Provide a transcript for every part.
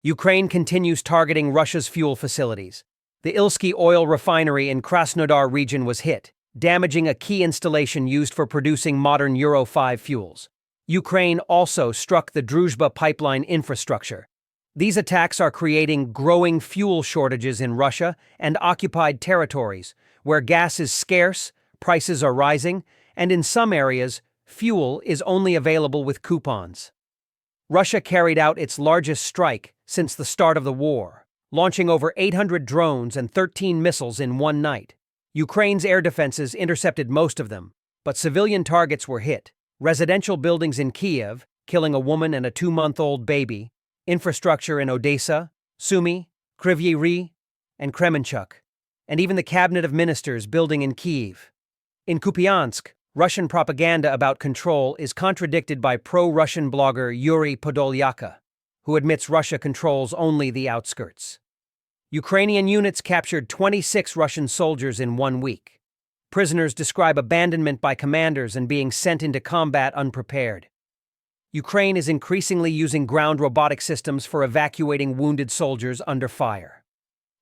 Ukraine continues targeting Russia's fuel facilities. The Ilsky oil refinery in Krasnodar region was hit, damaging a key installation used for producing modern Euro 5 fuels. Ukraine also struck the Druzhba pipeline infrastructure. These attacks are creating growing fuel shortages in Russia and occupied territories, where gas is scarce, prices are rising, and in some areas, fuel is only available with coupons. Russia carried out its largest strike since the start of the war, launching over 800 drones and 13 missiles in one night. Ukraine's air defenses intercepted most of them, but civilian targets were hit. Residential buildings in Kiev, killing a woman and a 2-month-old baby, infrastructure in Odessa, Sumy, Kryvyi Rih, and Kremenchuk, and even the cabinet of ministers building in Kyiv. In Kupiansk, Russian propaganda about control is contradicted by pro-Russian blogger Yuri Podolyaka, who admits Russia controls only the outskirts. Ukrainian units captured 26 Russian soldiers in 1 week. Prisoners describe abandonment by commanders and being sent into combat unprepared. Ukraine is increasingly using ground robotic systems for evacuating wounded soldiers under fire.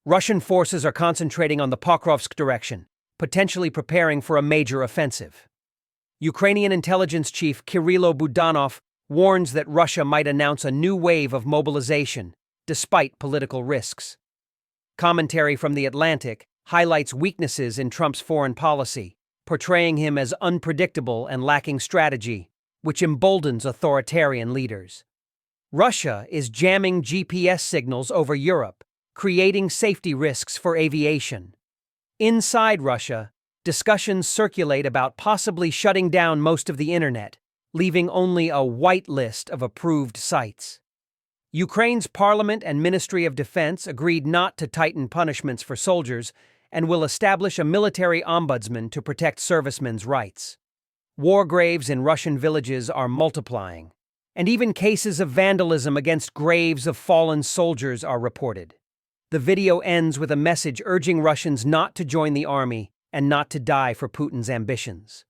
Russian forces are concentrating on the Pokrovsk direction, potentially preparing for a major offensive. Ukrainian intelligence chief Kirilo Budanov warns that Russia might announce a new wave of mobilization, despite political risks. Commentary from The Atlantic highlights weaknesses in Trump's foreign policy, portraying him as unpredictable and lacking strategy, which emboldens authoritarian leaders. Russia is jamming GPS signals over Europe, creating safety risks for aviation. Inside Russia, discussions circulate about possibly shutting down most of the internet, leaving only a white list of approved sites. Ukraine's Parliament and Ministry of Defense agreed not to tighten punishments for soldiers and will establish a military ombudsman to protect servicemen's rights. War graves in Russian villages are multiplying, and even cases of vandalism against graves of fallen soldiers are reported. The video ends with a message urging Russians not to join the army and not to die for Putin's ambitions.